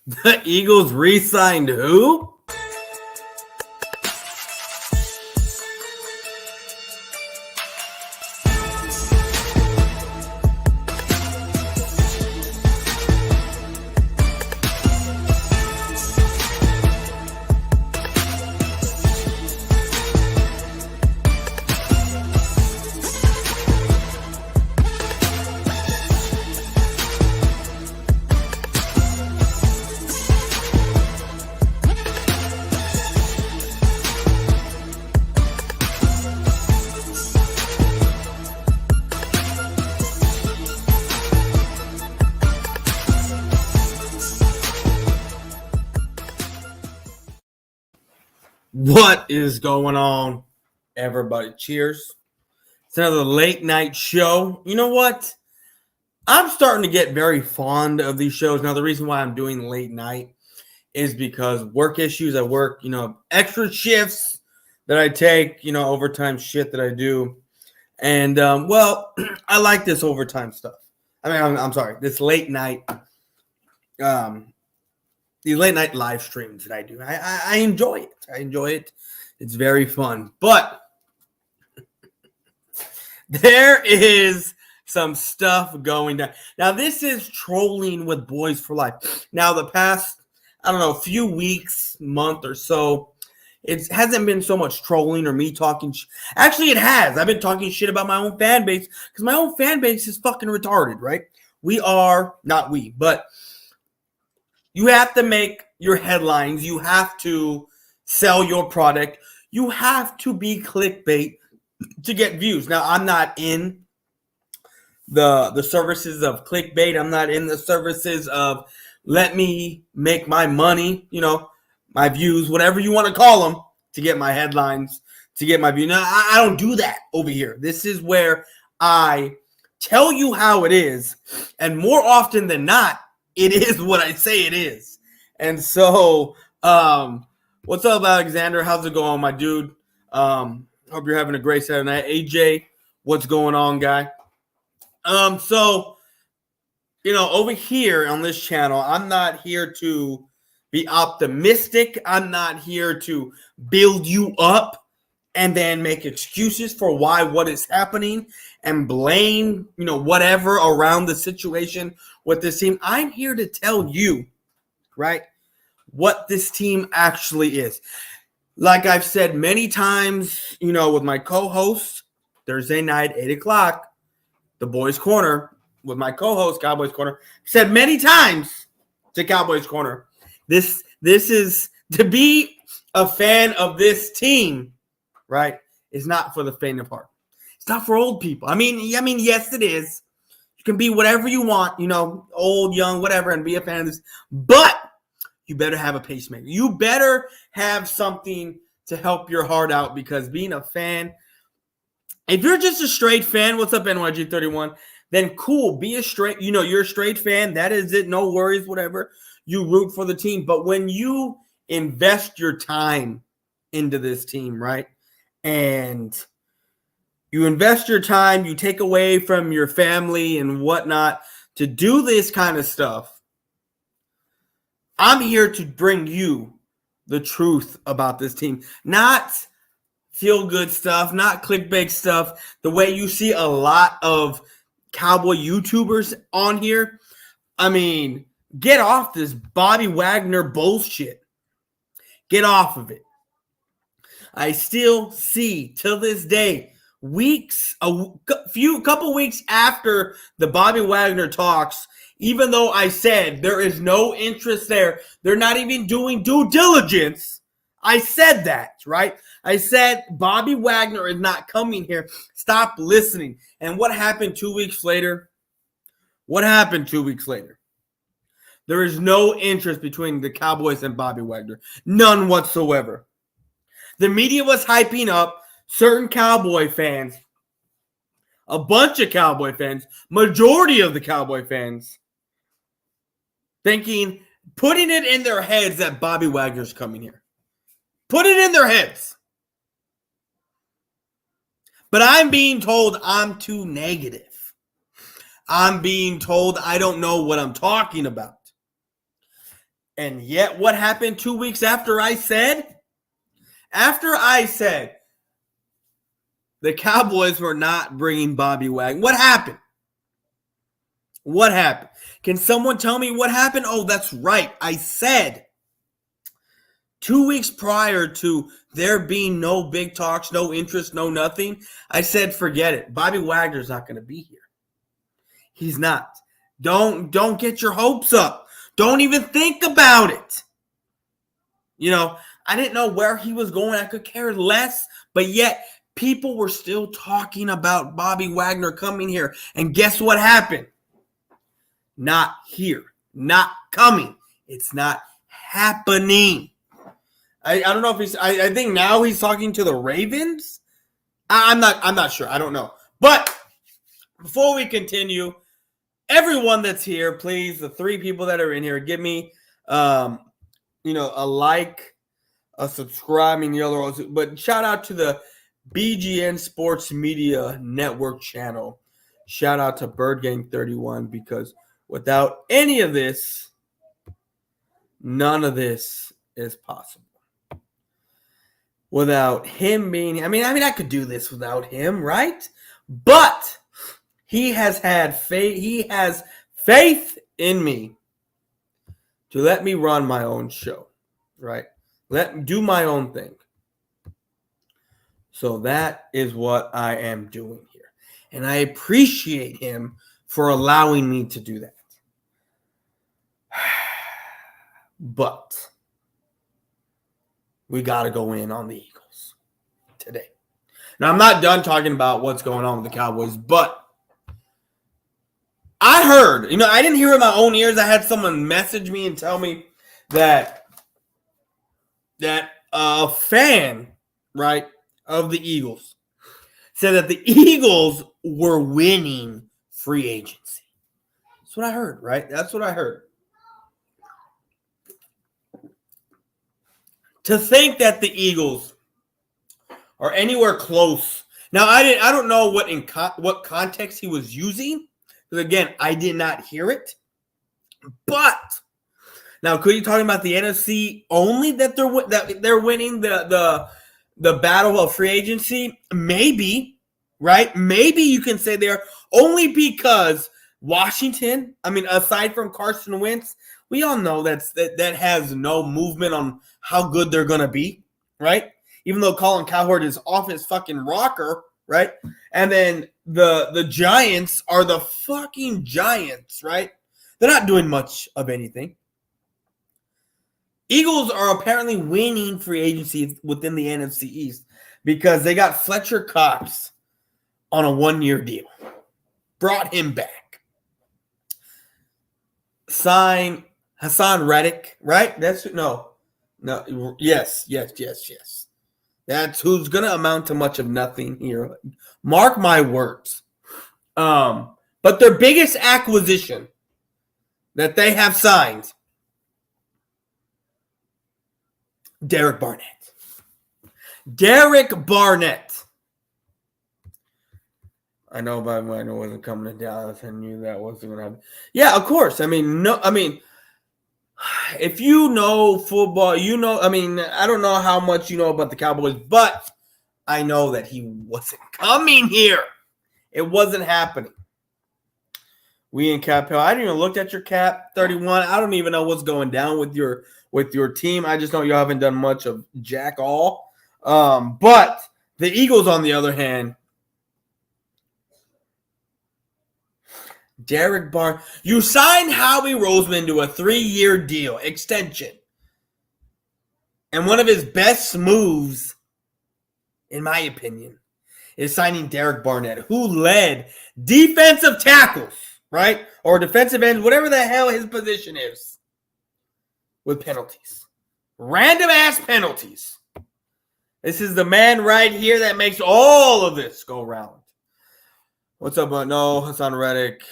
The Eagles re-signed who? What is going on, everybody? Cheers. It's another late night show. You know what? I'm starting to get very fond of these shows. Now, the reason why I'm doing late night is because work issues. I work, extra shifts that I take, overtime shit that I do. And, I like this overtime stuff. I'm sorry, this late night, the late night live streams that I do. I enjoy it. I enjoy it. It's very fun. But there is some stuff going down. Now, this is trolling with Boyz4Life. Now, the past, few weeks, month or so, it hasn't been so much trolling or me talking. Actually, it has. I've been talking shit about my own fan base because my own fan base is fucking retarded, right? But you have to make your headlines. You have to sell your product. You have to be clickbait to get views. Now, I'm not in the services of clickbait. I'm not in the services of let me make my money, my views, whatever you want to call them, to get my headlines, to get my views. Now, I don't do that over here. This is where I tell you how it is. And more often than not, it is what I say it is. And so, what's up, Alexander? How's it going, my dude? Hope you're having a great Saturday night. AJ, what's going on, guy? Over here on this channel, I'm not here to be optimistic. I'm not here to build you up and then make excuses for what is happening and blame, whatever around the situation with this team. I'm here to tell you, right, what this team actually is. Like I've said many times, with my co-host, Thursday night, 8 o'clock, the Boys Corner, with my co-host, Cowboys Corner, said many times to Cowboys Corner, this is to be a fan of this team, right, is not for the faint of heart. It's not for old people. I mean, yes, it is. You can be whatever you want, old, young, whatever, and be a fan of this. But you better have a pacemaker. You better have something to help your heart out, because being a fan, if you're just a straight fan, what's up, NYG31? Then cool, be a straight, you're a straight fan. That is it. No worries, whatever. You root for the team. But when you invest your time into this team, right, and you invest your time, you take away from your family and whatnot to do this kind of stuff, I'm here to bring you the truth about this team. Not feel-good stuff, not clickbait stuff, the way you see a lot of Cowboy YouTubers on here. I mean, get off this Bobby Wagner bullshit. Get off of it. I still see, till this day, couple weeks after the Bobby Wagner talks, even though I said there is no interest there, they're not even doing due diligence. I said that, right? I said Bobby Wagner is not coming here. Stop listening. And what happened 2 weeks later? There is no interest between the Cowboys and Bobby Wagner. None whatsoever. The media was hyping up certain Cowboy fans, a bunch of Cowboy fans, majority of the Cowboy fans, putting it in their heads that Bobby Wagner's coming here. Put it in their heads. But I'm being told I'm too negative. I'm being told I don't know what I'm talking about. And yet, what happened 2 weeks after I said? After I said the Cowboys were not bringing Bobby Wagner, what happened? What happened? Can someone tell me what happened? Oh, that's right. I said 2 weeks prior to there being no big talks, no interest, no nothing, I said, forget it. Bobby Wagner's not going to be here. He's not. Don't get your hopes up. Don't even think about it. You know, I didn't know where he was going. I could care less. But yet, people were still talking about Bobby Wagner coming here. And guess what happened? Not here. Not coming. It's not happening. I don't know if he's. I think now he's talking to the Ravens. I'm not sure. I don't know. But before we continue, everyone that's here, please, the 3 people that are in here, give me, a like, a subscribe, and the other ones. But shout out to the BGN Sports Media Network channel. Shout out to Bird Gang 31, because without any of this, none of this is possible. Without him being, I mean, I could do this without him, right? But he has had faith. He has faith in me to let me run my own show, right? Let me do my own thing. So that is what I am doing here. And I appreciate him for allowing me to do that. But we got to go in on the Eagles today. Now, I'm not done talking about what's going on with the Cowboys, but I heard, I didn't hear it with my own ears. I had someone message me and tell me that a fan, right, of the Eagles said that the Eagles were winning free agency. That's what I heard, right? That's what I heard. To think that the Eagles are anywhere close. Now, I don't know what context he was using, because again, I did not hear it. But now, could you talking about the NFC only that they're winning the battle of free agency? Maybe, right? Maybe you can say they're only because Washington. I mean, aside from Carson Wentz, we all know that has no movement on how good they're going to be, right? Even though Colin Cowherd is off his fucking rocker, right? And then the Giants are the fucking Giants, right? They're not doing much of anything. Eagles are apparently winning free agency within the NFC East because they got Fletcher Cox on a 1-year deal. Brought him back. Sign Hassan Reddick, right? Yes. That's who's going to amount to much of nothing here. Mark my words. But their biggest acquisition that they have signed, Derek Barnett. I know, but when I wasn't coming to Dallas, I knew that wasn't going to happen. Yeah, of course. If you know football, I don't know how much you know about the Cowboys, but I know that he wasn't coming here. It wasn't happening. We in Cap Hill. I didn't even look at your Cap 31. I don't even know what's going down with your team. I just know you haven't done much of jack all. But the Eagles, on the other hand, Derek Barr. You signed Howie Roseman to a 3-year deal extension. And one of his best moves, in my opinion, is signing Derek Barnett, who led defensive tackles, right? Or defensive ends, whatever the hell his position is, with penalties. Random ass penalties. This is the man right here that makes all of this go round. What's up, no, Hassan Reddick.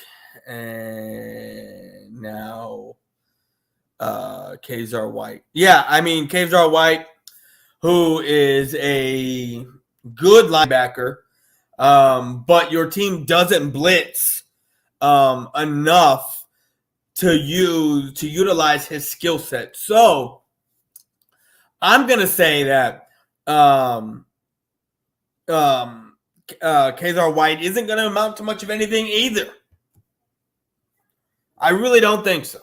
And now Kazar White. Yeah, Kazar White, who is a good linebacker, but your team doesn't blitz enough to utilize his skill set. So I'm gonna say that Kazar White isn't gonna amount to much of anything either. I really don't think so.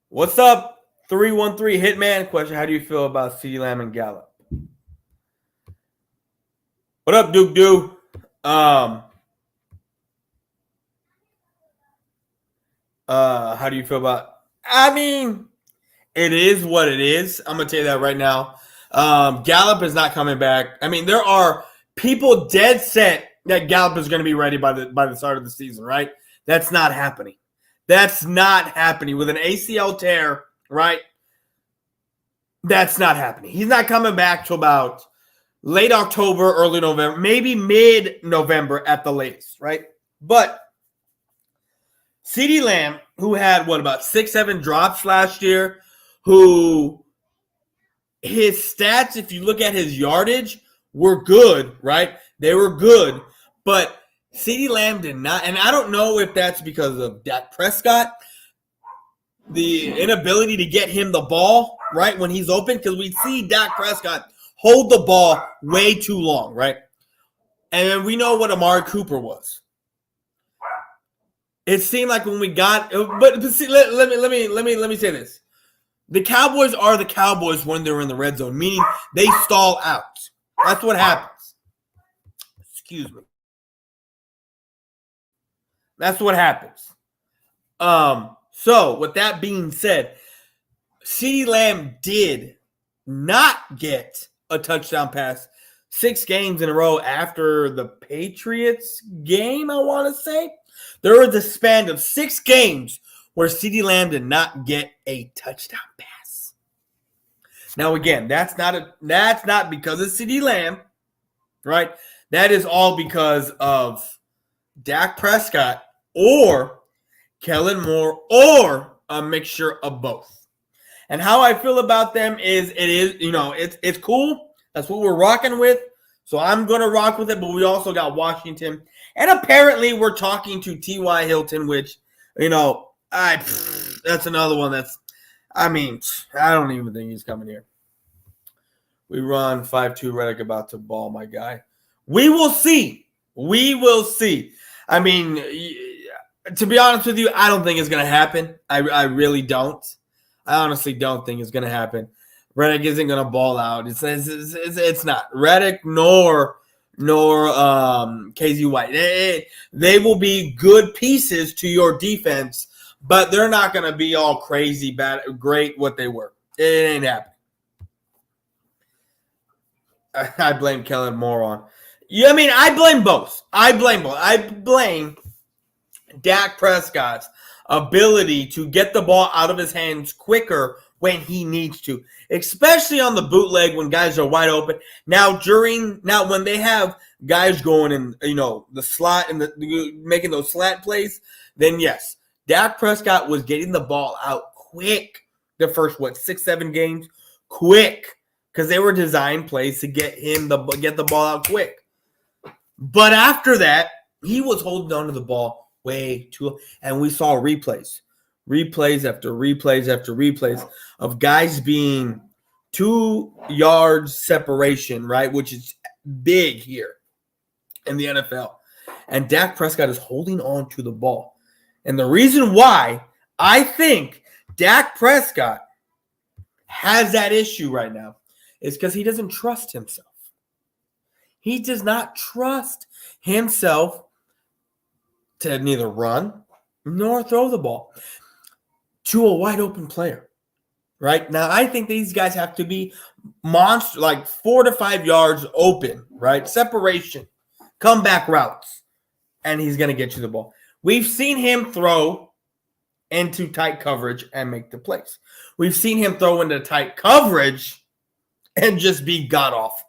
What's up, 313 Hitman? Question: how do you feel about CeeDee Lamb and Gallup? What up, Duke Doo? How do you feel about? I mean, it is what it is. I'm gonna tell you that right now. Gallup is not coming back. I mean, there are people dead set that Gallup is going to be ready by the start of the season, right? That's not happening. That's not happening with an ACL tear, right? That's not happening. He's not coming back till about late October, early November, maybe mid-November at the latest, right? But CeeDee Lamb, who had, about 6-7 drops last year, who his stats, if you look at his yardage, were good, right? They were good. But CeeDee Lamb did not, and I don't know if that's because of Dak Prescott, the inability to get him the ball, right, when he's open, because we see Dak Prescott hold the ball way too long, right? And we know what Amari Cooper was. It seemed like when we got, but see, let me say this: the Cowboys are the Cowboys when they're in the red zone, meaning they stall out. That's what happens. Excuse me. That's what happens. So with that being said, CeeDee Lamb did not get a touchdown pass 6 games in a row after the Patriots game, I want to say. There was a span of 6 games where CeeDee Lamb did not get a touchdown pass. Now, again, that's not because of CeeDee Lamb, right? That is all because of Dak Prescott or Kellen Moore or a mixture of both. And how I feel about them is it's cool. That's what we're rocking with. So I'm going to rock with it, but we also got Washington. And apparently we're talking to T.Y. Hilton, which, that's another one I don't even think he's coming here. We run 5-2 Reddick about to ball, my guy. We will see. We will see. I mean, to be honest with you, I don't think it's going to happen. I really don't. I honestly don't think it's going to happen. Reddick isn't going to ball out. It's not. Reddick nor KZ White. They will be good pieces to your defense, but they're not going to be all crazy, bad, great what they were. It ain't happening. I blame Kellen Moore on. Yeah, I blame both. I blame Dak Prescott's ability to get the ball out of his hands quicker when he needs to, especially on the bootleg when guys are wide open. Now when they have guys going in, the slot and making those slant plays, then yes, Dak Prescott was getting the ball out quick. The first 6-7 games, quick, because they were designed plays to get the ball out quick. But after that, he was holding on to the ball way too long, and we saw replays after replays of guys being 2 yards separation, right, which is big here in the NFL. And Dak Prescott is holding on to the ball. And the reason why I think Dak Prescott has that issue right now is because he doesn't trust himself. He does not trust himself to neither run nor throw the ball to a wide open player, right? Now, I think these guys have to be monster, like 4 to 5 yards open, right? Separation, comeback routes, and he's going to get you the ball. We've seen him throw into tight coverage and make the plays. We've seen him throw into tight coverage and just be god-awful.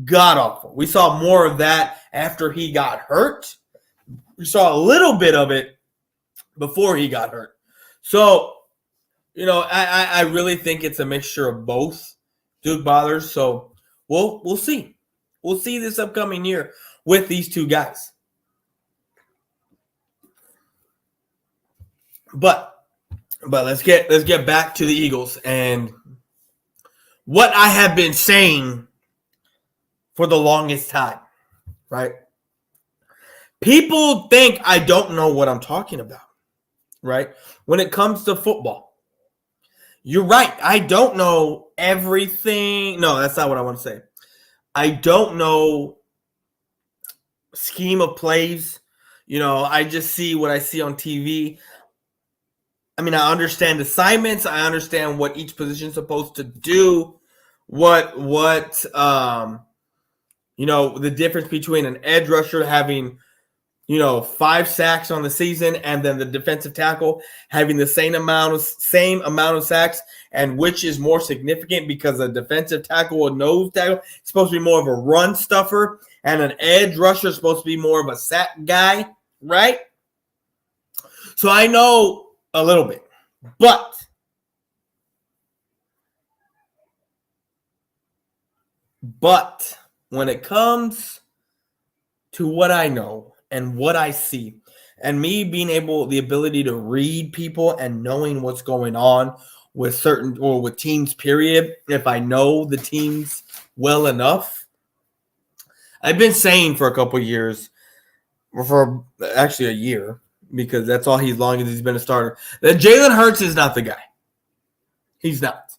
God-awful. We saw more of that after he got hurt. We saw a little bit of it before he got hurt. So, I really think it's a mixture of both, Duke Bothers. So, we'll see. We'll see this upcoming year with these 2 guys. But let's get back to the Eagles and what I have been saying for the longest time, right? People think I don't know what I'm talking about, right? When it comes to football. You're right. I don't know everything. No, that's not what I want to say. I don't know scheme of plays. I just see what I see on TV. I mean, I understand assignments. I understand what each position is supposed to do. The difference between an edge rusher having, 5 sacks on the season and then the defensive tackle having the same amount of sacks, and which is more significant because a defensive tackle or nose tackle is supposed to be more of a run stuffer and an edge rusher is supposed to be more of a sack guy, right? So I know a little bit, but when it comes to what I know and what I see, and me being the ability to read people and knowing what's going on with with teams, period, if I know the teams well enough, I've been saying for a couple years, or for actually a year, because that's all long as he's been a starter, that Jalen Hurts is not the guy. He's not.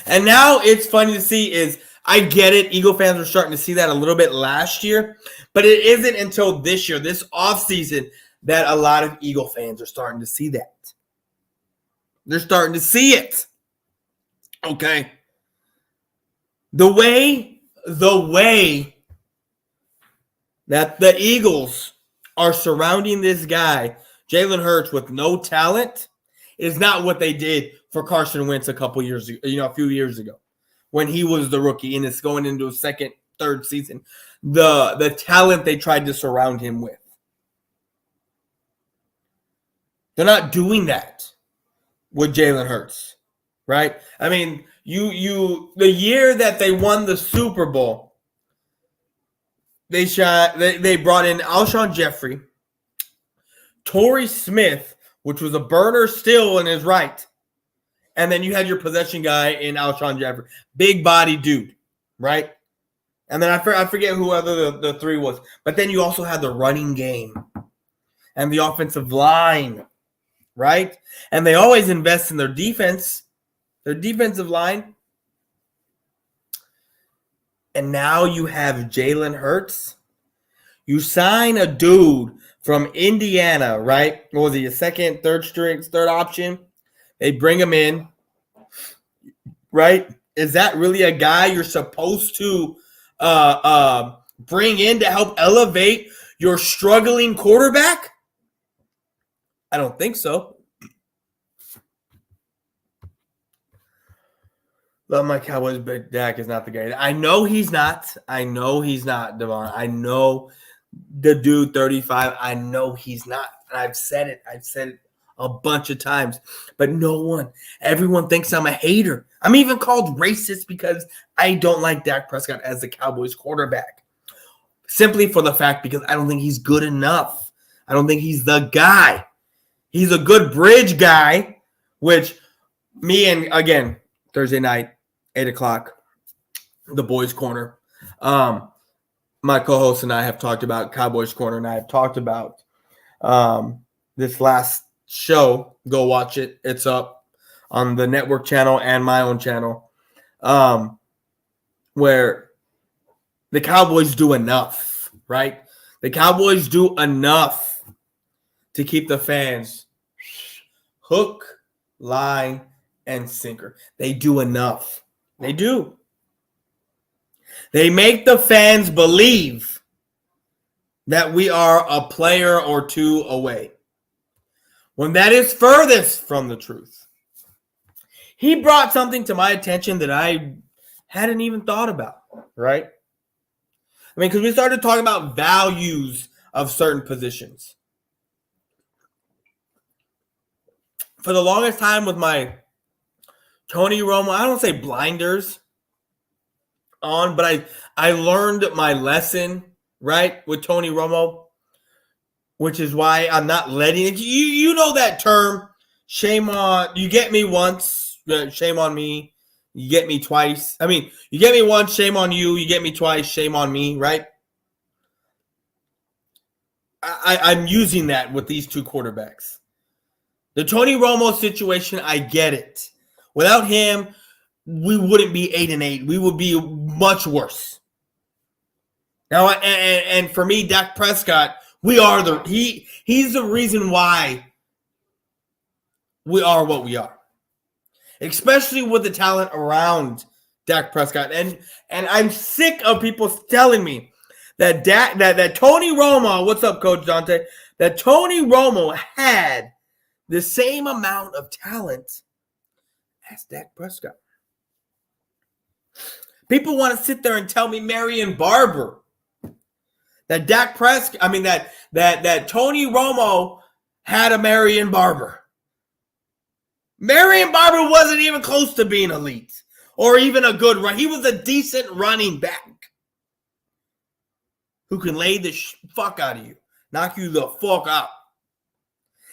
And now it's funny to see is, I get it. Eagle fans were starting to see that a little bit last year, but it isn't until this year, this offseason, that a lot of Eagle fans are starting to see that. They're starting to see it. Okay. The way that the Eagles are surrounding this guy, Jalen Hurts, with no talent, is not what they did for Carson Wentz a few years ago, when he was the rookie and it's going into his second, third season. The talent they tried to surround him with. They're not doing that with Jalen Hurts, right? I mean, the year that they won the Super Bowl, they brought in Alshon Jeffrey, Torrey Smith, which was a burner still in his right. And then you had your possession guy in Alshon Jeffrey. Big body dude, right? And then I forget who other the three was. But then you also had the running game and the offensive line, right? And they always invest in their defense, their defensive line. And now you have Jalen Hurts. You sign a dude from Indiana, right? What was he, a second, third option? They bring him in, right? Is that really a guy you're supposed to bring in to help elevate your struggling quarterback? I don't think so. Love my Cowboys, but Dak is not the guy. I know he's not, Devon. I know the dude 35. I know he's not. And I've said it a bunch of times. But everyone thinks I'm a hater. I'm even called racist because I don't like Dak Prescott as the Cowboys quarterback. Simply for the fact because I don't think he's good enough. I don't think he's the guy. He's a good bridge guy, which me and, again, Thursday night, 8 o'clock, the boys' corner. My co-host and I have talked about Cowboys Corner, and I have talked about this last show. Go watch it. It's up on the network channel and my own channel, where the Cowboys do enough, right? The Cowboys do enough to keep the fans hook, line, and sinker. They do enough. They do. They make the fans believe that we are a player or two away, when that is furthest from the truth. He brought something to my attention that I hadn't even thought about, right? I mean, because we started talking about values of certain positions. For the longest time with my Tony Romo, I don't say blinders on, but I learned my lesson, right, with Tony Romo. which is why I'm not letting it. You know that term, shame on, you get me once, shame on me. You get me twice. I mean, you get me once, shame on you. You get me twice, shame on me, right? I'm using that with these two quarterbacks. The Tony Romo situation, I get it. Without him, we wouldn't be 8-8. We would be much worse. Now, and for me, Dak Prescott, he's the reason why we are what we are. Especially with the talent around Dak Prescott. And I'm sick of people telling me that that Tony Romo, what's up, Coach Dante? That Tony Romo had the same amount of talent as Dak Prescott. People want to sit there and tell me Marion Barber that Dak Prescott, I mean that Tony Romo had a Marion Barber. Marion Barber wasn't even close to being elite or even a good run. He was a decent running back who can lay the fuck out of you, knock you the fuck out.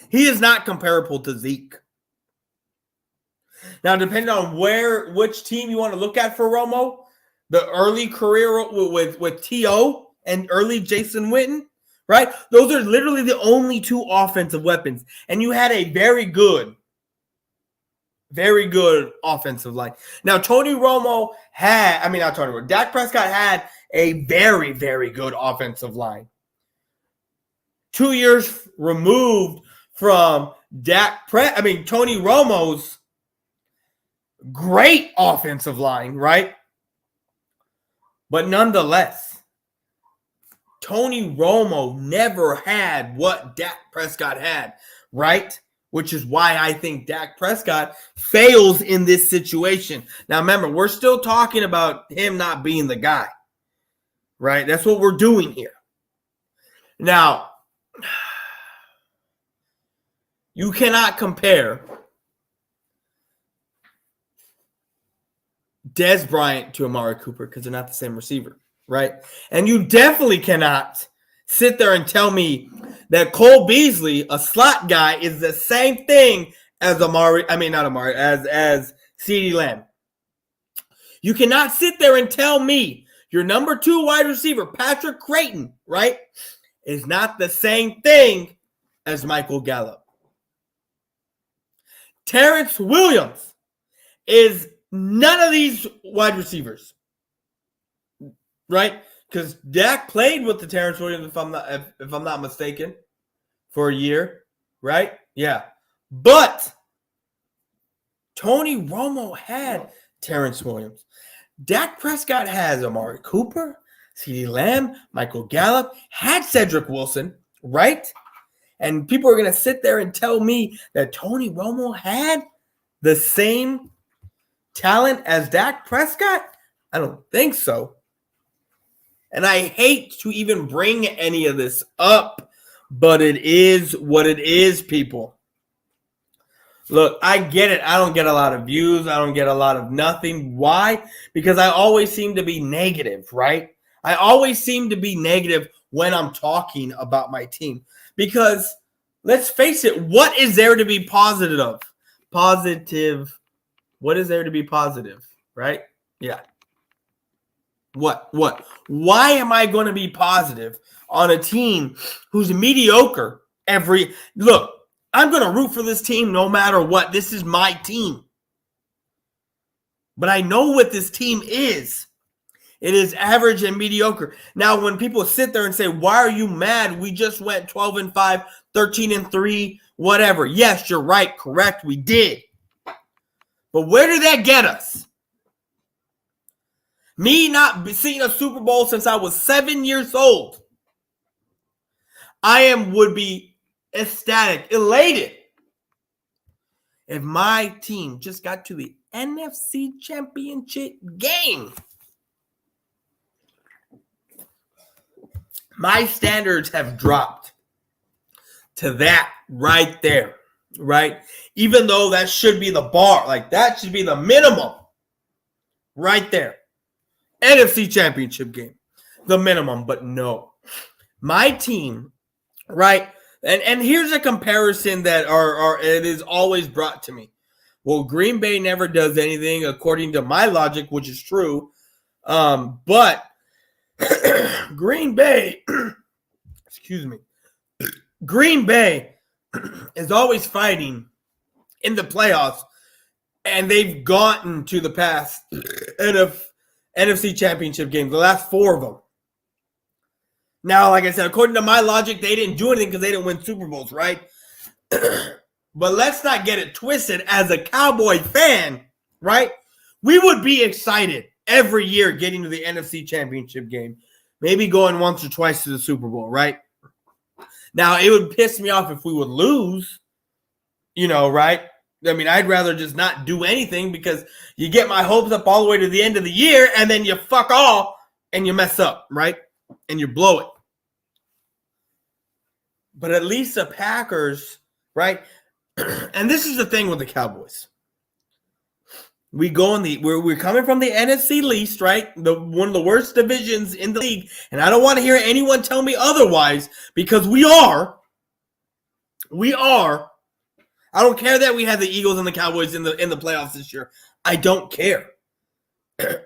He is not comparable to Zeke. Now, depending on which team you want to look at for Romo, the early career with T.O. and early Jason Witten, right? Those are literally the only two offensive weapons. And you had a very good offensive line. Now, Dak Prescott had a very, very good offensive line. 2 years removed from Tony Romo's great offensive line, right? But nonetheless, Tony Romo never had what Dak Prescott had, right? Which is why I think Dak Prescott fails in this situation. Now, remember, we're still talking about him not being the guy, right? That's what we're doing here. Now, you cannot compare Dez Bryant to Amari Cooper because they're not the same receiver, right? And you definitely cannot sit there and tell me that Cole Beasley, a slot guy, is the same thing as as CeeDee Lamb. You cannot sit there and tell me your number 2 wide receiver, Patrick Creighton, right, is not the same thing as Michael Gallup. Terrence Williams is none of these wide receivers, right? Because Dak played with the Terrence Williams, if I'm not mistaken, for a year, right? Yeah. But Tony Romo had Terrence Williams. Dak Prescott has Amari Cooper, CeeDee Lamb, Michael Gallup, had Cedric Wilson, right? And people are going to sit there and tell me that Tony Romo had the same talent as Dak Prescott? I don't think so. And I hate to even bring any of this up, but it is what it is, people. Look, I get it. I don't get a lot of views. I don't get a lot of nothing. Why? Because I always seem to be negative, right? I always seem to be negative when I'm talking about my team. Because let's face it, what is there to be positive of? Positive. What is there to be positive, right? Yeah. What? Why am I going to be positive on a team who's mediocre Look, I'm going to root for this team no matter what. This is my team. But I know what this team is. It is average and mediocre. Now, when people sit there and say, why are you mad? We just went 12-5, 13-3, whatever. Yes, you're right. Correct. We did. But where did that get us? Me not seeing a Super Bowl since I was 7 years old. Would be ecstatic, elated if my team just got to the NFC Championship game. My standards have dropped to that right there, right? Even though that should be the bar, like that should be the minimum right there. NFC Championship game, the minimum, but no. My team right? And here's a comparison that it is always brought to me. Well, Green Bay never does anything according to my logic, which is true. But Green Bay, excuse me, Green Bay is always fighting in the playoffs, and they've gotten to the past NFC Championship games, the last 4 of them. Now, like I said, according to my logic, they didn't do anything because they didn't win Super Bowls, right? But let's not get it twisted. As a Cowboy fan, right, we would be excited every year getting to the NFC Championship game, maybe going once or twice to the Super Bowl, right? Now, it would piss me off if we would lose, right? I mean, I'd rather just not do anything because you get my hopes up all the way to the end of the year and then you fuck off and you mess up, right? And you blow it. But at least the Packers, right? And this is the thing with the Cowboys. We're coming from the NFC least, right? One of the worst divisions in the league. And I don't want to hear anyone tell me otherwise because we are. I don't care that we had the Eagles and the Cowboys in the playoffs this year. I don't care.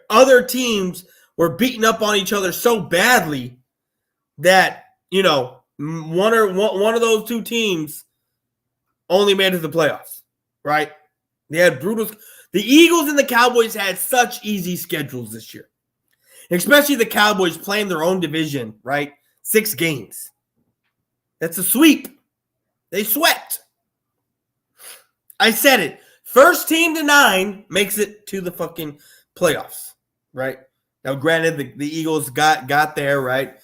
Other teams were beating up on each other so badly that, one of those 2 teams only made it to the playoffs, right? They had brutal. The Eagles and the Cowboys had such easy schedules this year, especially the Cowboys playing their own division, right? 6 games. That's a sweep. They swept. I said it. First team to 9 makes it to the fucking playoffs, right? Now, granted, the Eagles got there, right?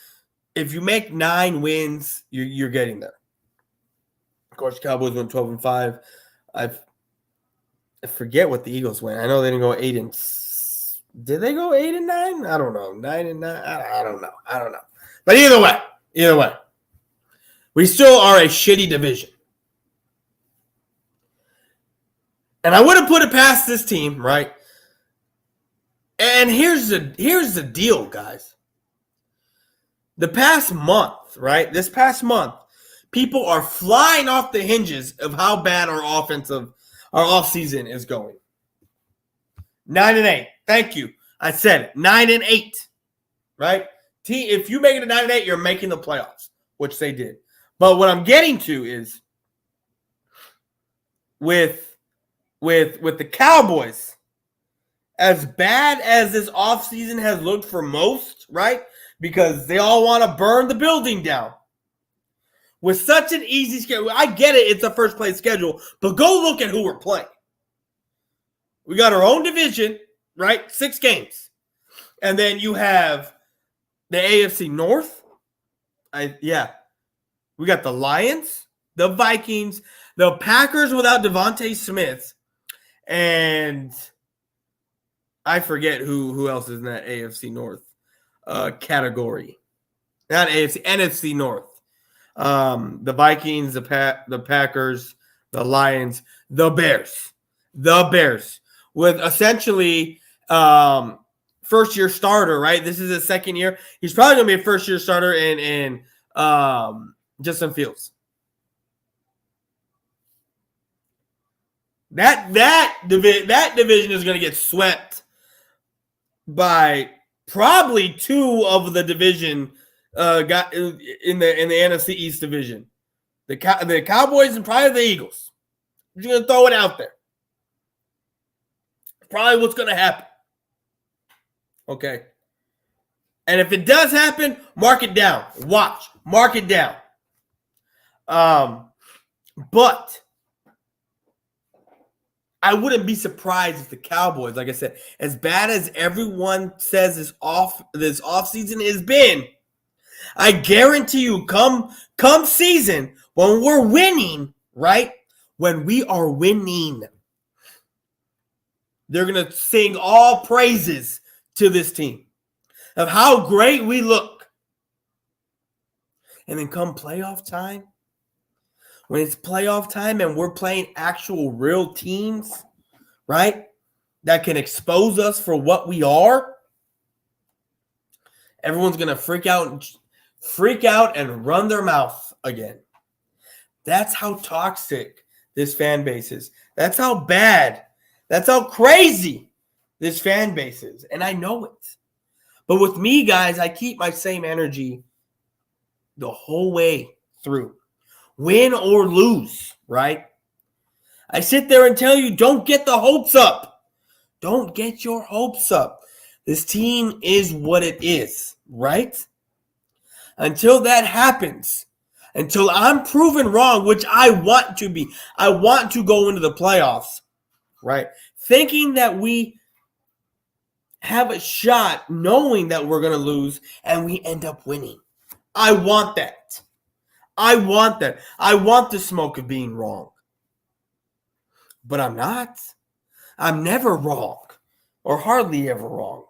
If you make 9 wins, you're getting there. Of course, Cowboys went 12-5. I forget what the Eagles went. I know they didn't go 8-. Did they go 8-9? I don't know. 9-9. I don't know. But either way, we still are a shitty division. And I wouldn't put it past this team, right? And here's the deal, guys. The past month, right? This past month, people are flying off the hinges of how bad our offseason is going. 9-8. Thank you. I said it. 9-8. Right? If you make it to 9-8, you're making the playoffs, which they did. But what I'm getting to is with the Cowboys, as bad as this offseason has looked for most, right? Because they all want to burn the building down. With such an easy schedule, I get it, it's a first place schedule, but go look at who we're playing. We got our own division, right? 6 games. And then you have the AFC North. We got the Lions, the Vikings, the Packers without Devontae Smith, and I forget who else is in that AFC North category. Not AFC, NFC North. The Vikings, the Packers, the Lions, the Bears, with essentially first-year starter, right? This is his second year. He's probably going to be a first-year starter in Justin Fields. That division is going to get swept by probably 2 of the division got in the NFC East division. The Cowboys and probably the Eagles. I'm just going to throw it out there. Probably what's going to happen. Okay. And if it does happen, mark it down. Watch. Mark it down. But I wouldn't be surprised if the Cowboys, like I said, as bad as everyone says this offseason has been, I guarantee you come season when we're winning, right? When we are winning, they're going to sing all praises to this team of how great we look. And then come playoff time, when it's playoff time and we're playing actual real teams, right, that can expose us for what we are, everyone's going to freak out freak out and run their mouth again. That's how toxic this fan base is. That's how bad, that's how crazy this fan base is. And I know it. But with me, guys, I keep my same energy the whole way through. Win or lose, right? I sit there and tell you, don't get the hopes up. Don't get your hopes up. This team is what it is, right? Until that happens, until I'm proven wrong, which I want to be, I want to go into the playoffs, right? Thinking that we have a shot, knowing that we're going to lose, and we end up winning. I want that. I want that. I want the smoke of being wrong. But I'm not. I'm never wrong, or hardly ever wrong.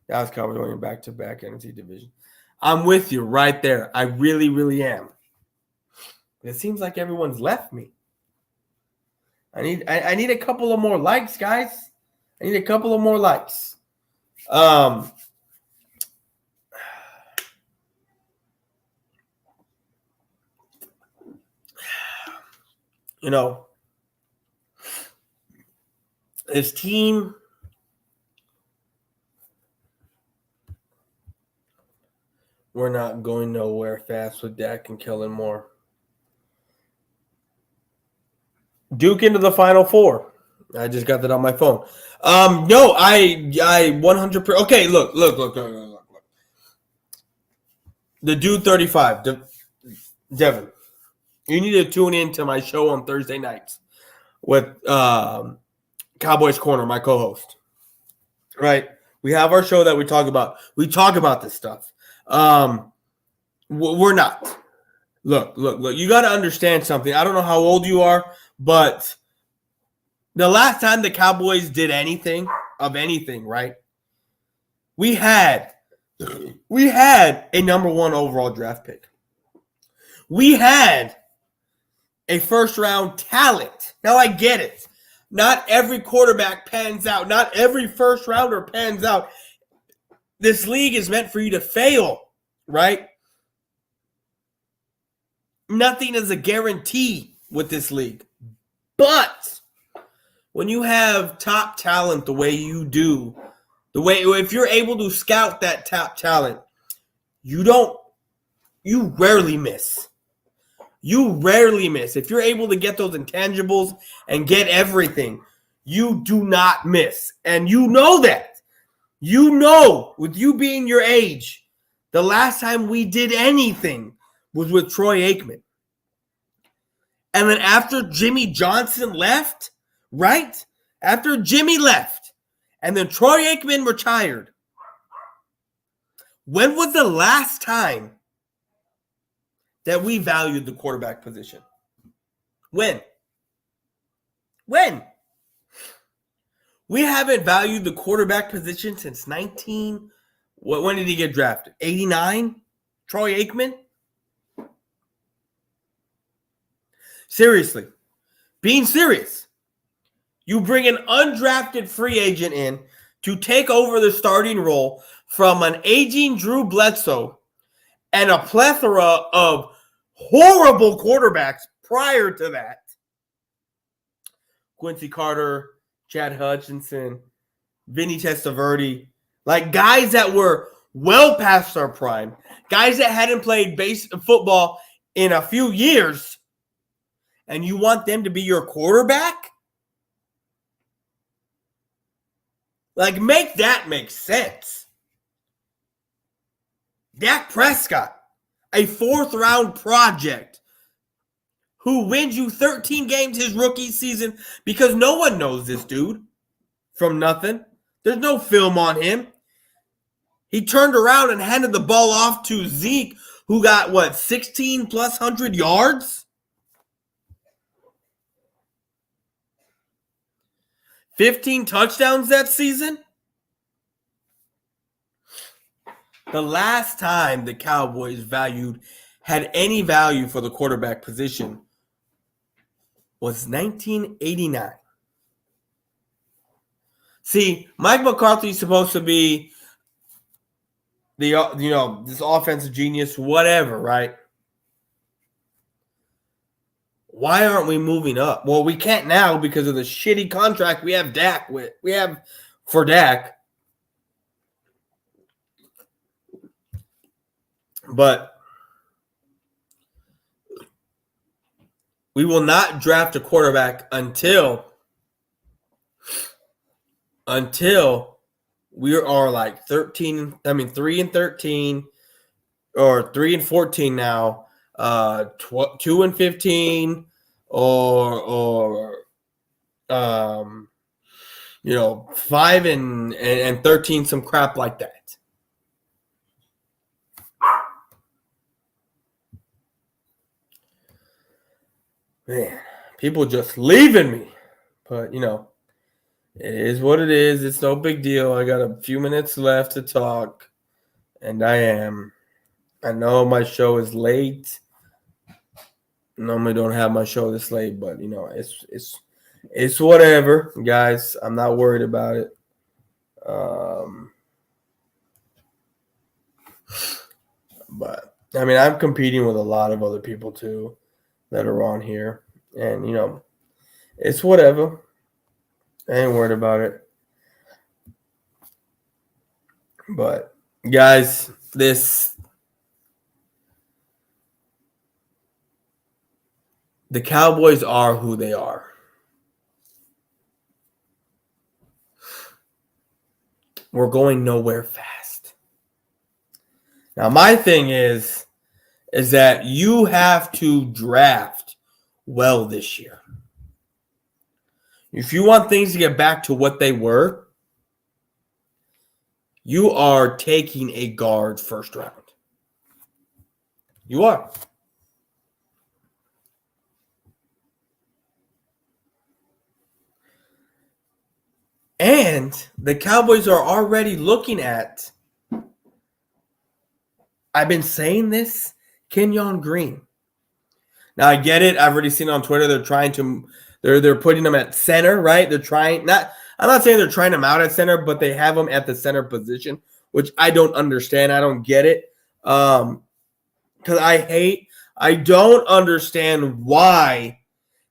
Dallas Cowboys going back-to-back NFC division. I'm with you right there. I really, really am. It seems like everyone's left me. I need a couple of more likes, guys. I need a couple of more likes. You know, this team, we're not going nowhere fast with Dak and Kellen Moore. Duke into the Final Four. I just got that on my phone. No, I 100%. Okay, look. The Dude 35, Devin. You need to tune in to my show on Thursday nights with Cowboys Corner, my co-host. Right? We have our show that we talk about. We talk about this stuff. We're not. Look. You got to understand something. I don't know how old you are, but the last time the Cowboys did anything, right? We had a number 1 overall draft pick. We had a first-round talent. Now, I get it. Not every quarterback pans out. Not every first-rounder pans out. This league is meant for you to fail, right? Nothing is a guarantee with this league. But when you have top talent the way you do, if you're able to scout that top talent, you rarely miss. You rarely miss. If you're able to get those intangibles and get everything, you do not miss. And you know that. You know, with you being your age, the last time we did anything was with Troy Aikman. And then after Jimmy Johnson left, right? After Jimmy left, and then Troy Aikman retired, when was the last time that we valued the quarterback position? When? We haven't valued the quarterback position since when did he get drafted? 89? Troy Aikman? Seriously. Being serious. You bring an undrafted free agent in to take over the starting role from an aging Drew Bledsoe and a plethora of horrible quarterbacks prior to that. Quincy Carter, Chad Hutchinson, Vinny Testaverde, like guys that were well past their prime, guys that hadn't played football in a few years, and you want them to be your quarterback? Like, make that make sense. Dak Prescott, a 4th-round project who wins you 13 games his rookie season because no one knows this dude from nothing. There's no film on him. He turned around and handed the ball off to Zeke, who got, 16 plus 100 yards? 15 touchdowns that season? The last time the Cowboys had any value for the quarterback position was 1989. See, Mike McCarthy's supposed to be this offensive genius, whatever, right? Why aren't we moving up? Well, we can't now because of the shitty contract we have for Dak. But we will not draft a quarterback until we are like 3 and 13 or 3 and 14 now, 2 and 15 or 5 and 13, some crap like that. Man, people just leaving me. But, it is what it is. It's no big deal. I got a few minutes left to talk, and I know my show is late. Normally don't have my show this late, but, it's whatever, guys. I'm not worried about it. But, I'm competing with a lot of other people, too, that are on here. And, it's whatever. I ain't worried about it. But, guys, the Cowboys are who they are. We're going nowhere fast. Now, my thing is that you have to draft well this year. If you want things to get back to what they were, you are taking a guard first round. You are. And the Cowboys are already looking at, I've been saying this, Kenyon Green. Now, I get it. I've already seen it on Twitter. They're putting him at center, right? I'm not saying they're trying him out at center, but they have him at the center position, which I don't understand. I don't get it. Because I don't understand why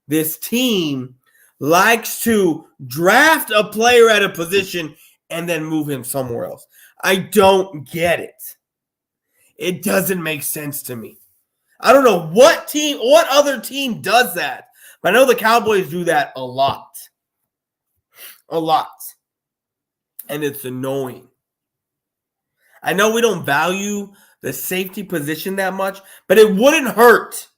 this team likes to draft a player at a position and then move him somewhere else. I don't get it. It doesn't make sense to me. I don't know what other team does that. But I know the Cowboys do that a lot. A lot. And it's annoying. I know we don't value the safety position that much, but it wouldn't hurt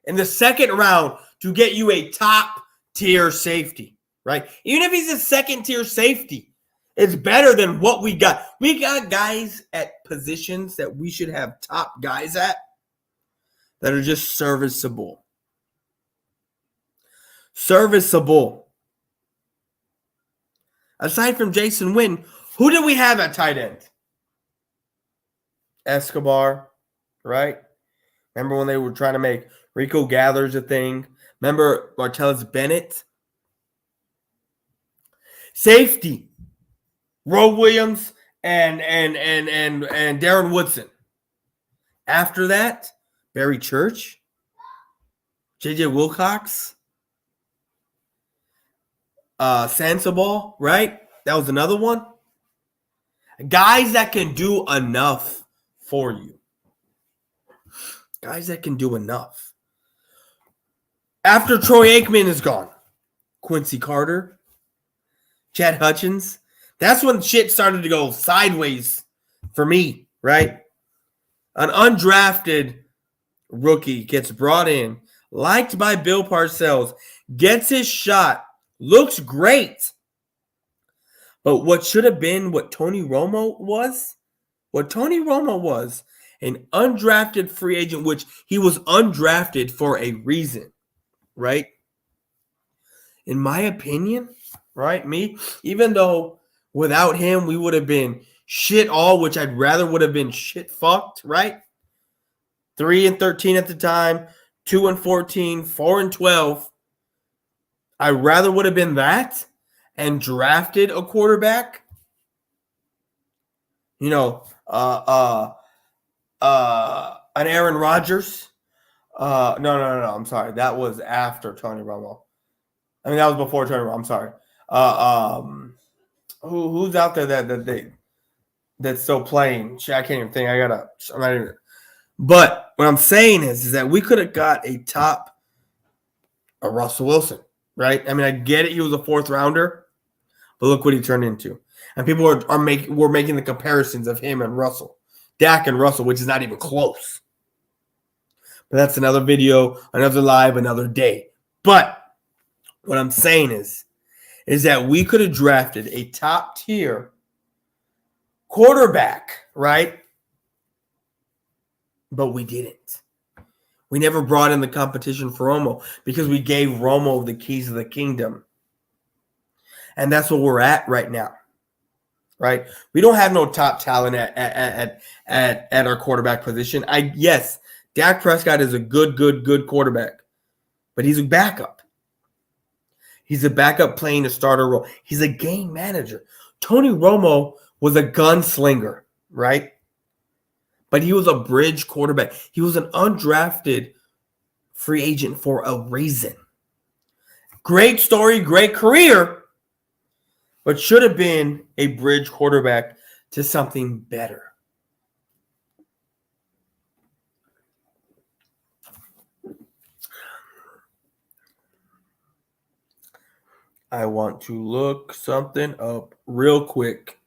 in the second round to get you a top-tier safety, right? Even if he's a second-tier safety, it's better than what we got. We got guys at positions that we should have top guys at that are just serviceable. Serviceable. Aside from Jason Witten, who did we have at tight end? Escobar, right? Remember when they were trying to make Rico Gathers a thing? Remember Martellus Bennett? Safety. Roe Williams and Darren Woodson. After that, Barry Church, J.J. Wilcox, Sandoval, right? That was another one. Guys that can do enough for you. Guys that can do enough. After Troy Aikman is gone, Quincy Carter, Chad Hutchins, that's when shit started to go sideways for me, right? An undrafted rookie gets brought in, liked by Bill Parcells, gets his shot, looks great. But what should have been what Tony Romo was, an undrafted free agent, which he was undrafted for a reason, right? In my opinion, right? Even though without him, we would have been shit all, which I'd rather would have been shit fucked, right? 3 and 13 at the time, 2 and 14, 4 and 12. I rather would have been that and drafted a quarterback You know, an Aaron Rodgers. No. I'm sorry. That was after Tony Romo. I mean, that was before Tony Romo. I'm sorry. Who's out there that's still playing? Shit, I can't even think. I'm not even. But what I'm saying is that we could have got a Russell Wilson, right? I mean, I get it. He was a 4th rounder, but look what he turned into. And people were making the comparisons of him and Russell, Dak and Russell, which is not even close. But that's another video, another live, another day. But what I'm saying is that we could have drafted a top tier quarterback, right? But we didn't. We never brought in the competition for Romo because we gave Romo the keys of the kingdom. And that's where we're at right now, right? We don't have no top talent at our quarterback position. Yes, Dak Prescott is a good quarterback, but he's a backup. He's a backup playing a starter role. He's a game manager. Tony Romo was a gunslinger, right? But he was a bridge quarterback. He was an undrafted free agent for a reason. Great story, great career, but should have been a bridge quarterback to something better. I want to look something up real quick.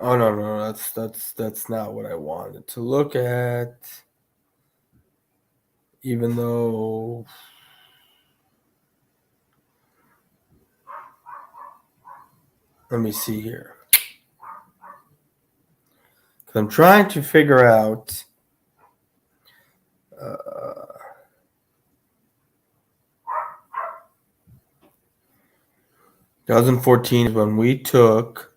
Oh no, that's not what I wanted to look at. Even though let me see here. Because I'm trying to figure out 2014 is when we took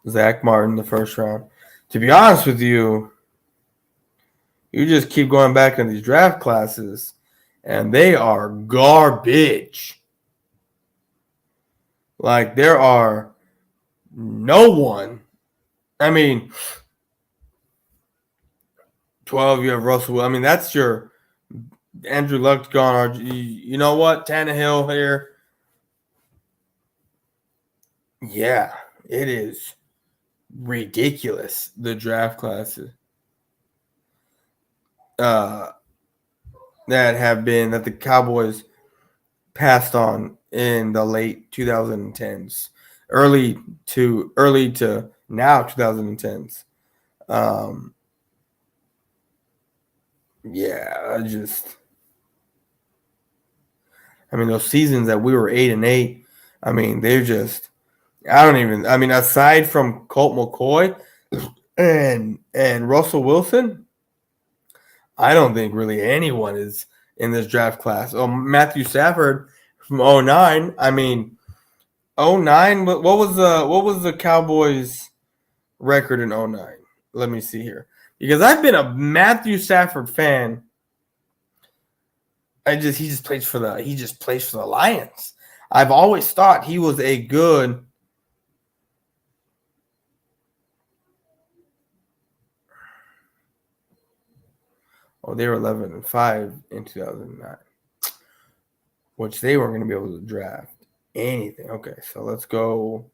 Zach Martin the first round. To be honest with you, you just keep going back in these draft classes, and they are garbage. Like, there are no one. I mean, 12, you have Russell. I mean, that's your Andrew Luck's gone. You know what? Tannehill here. Yeah, it is ridiculous, the draft classes that the Cowboys passed on in the late 2010s, early to now 2010s. Yeah, I mean, those seasons that we were 8-8, I mean, they're just, I mean, aside from Colt McCoy and Russell Wilson, I don't think really anyone is in this draft class. Oh, Matthew Stafford from 2009. I mean, 2009, what was the Cowboys record in 2009? Let me see here. Because I've been a Matthew Stafford fan. He just plays for the Lions. I've always thought he was a good they were 11-5 in 2009, which they weren't going to be able to draft anything. Okay, so let's go.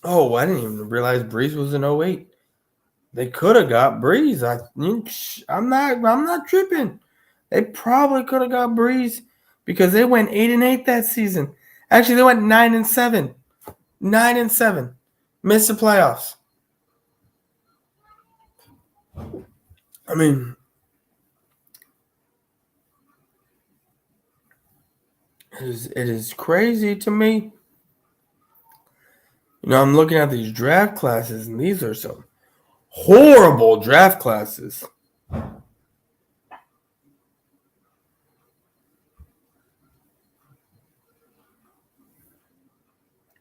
Oh, I didn't even realize Breeze was in 08. They could have got Breeze. I'm not tripping. They probably could have got Breeze because they went 8-8 that season. Actually, they went 9-7. 9-7. Missed the playoffs. I mean, it is crazy to me. You know, I'm looking at these draft classes, and these are some horrible draft classes.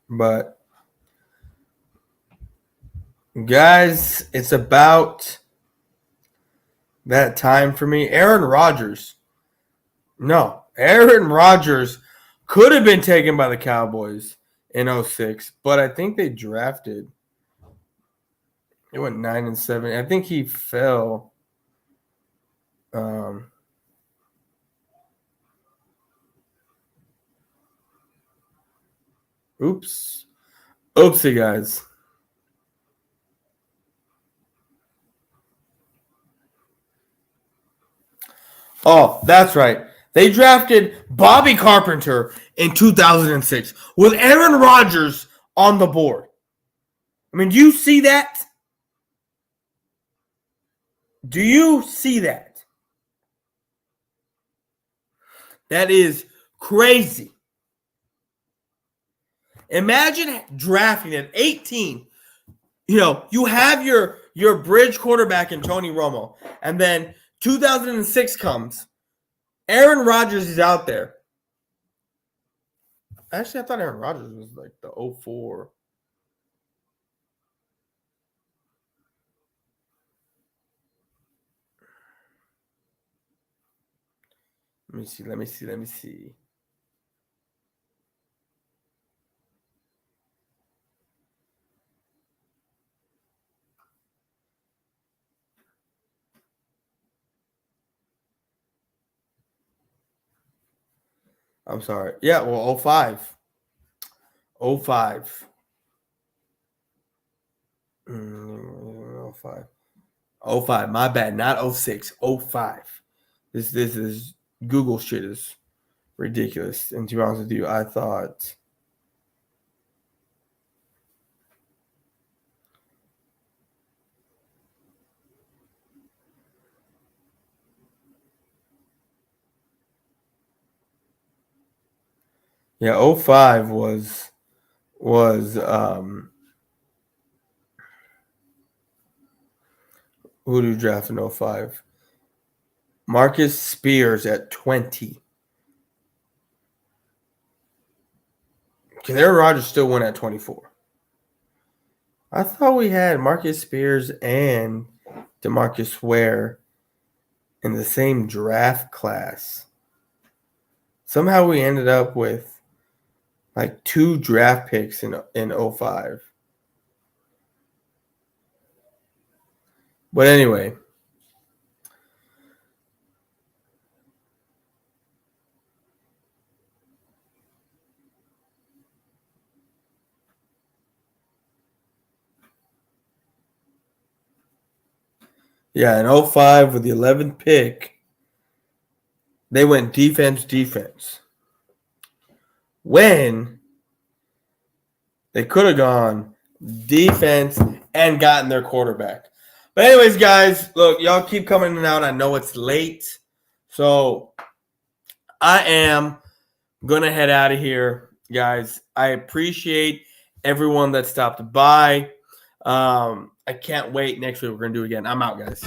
But guys, it's about that time for me. Aaron Rodgers. No, Aaron Rodgers could have been taken by the Cowboys in 06, but I think they drafted. It went 9-7. I think he fell. Oops. Oopsie, guys. Oh, that's right. They drafted Bobby Carpenter in 2006 with Aaron Rodgers on the board. I mean, do you see that? Do you see that? That is crazy. Imagine drafting at 18. You know, you have your bridge quarterback in Tony Romo, and then 2006 comes. Aaron Rodgers is out there. Actually, I thought Aaron Rodgers was like the 04. Let me see. I'm sorry. Yeah, well, 05. 05. 05. 05. My bad. Not 06. 05. This is Google shit is ridiculous. And to be honest with you, I thought. Yeah, 05 was who do you draft in 05? Marcus Spears at 20. Because Aaron Rodgers still won at 24. I thought we had Marcus Spears and DeMarcus Ware in the same draft class. Somehow we ended up with like 2 draft picks in 05. But anyway. Yeah, in 05 with the 11th pick, they went defense. When they could have gone defense and gotten their quarterback. But anyways, guys, look, y'all keep coming in and out. I know it's late. So I am going to head out of here, guys. I appreciate everyone that stopped by. I can't wait. Next week we're going to do it again. I'm out, guys.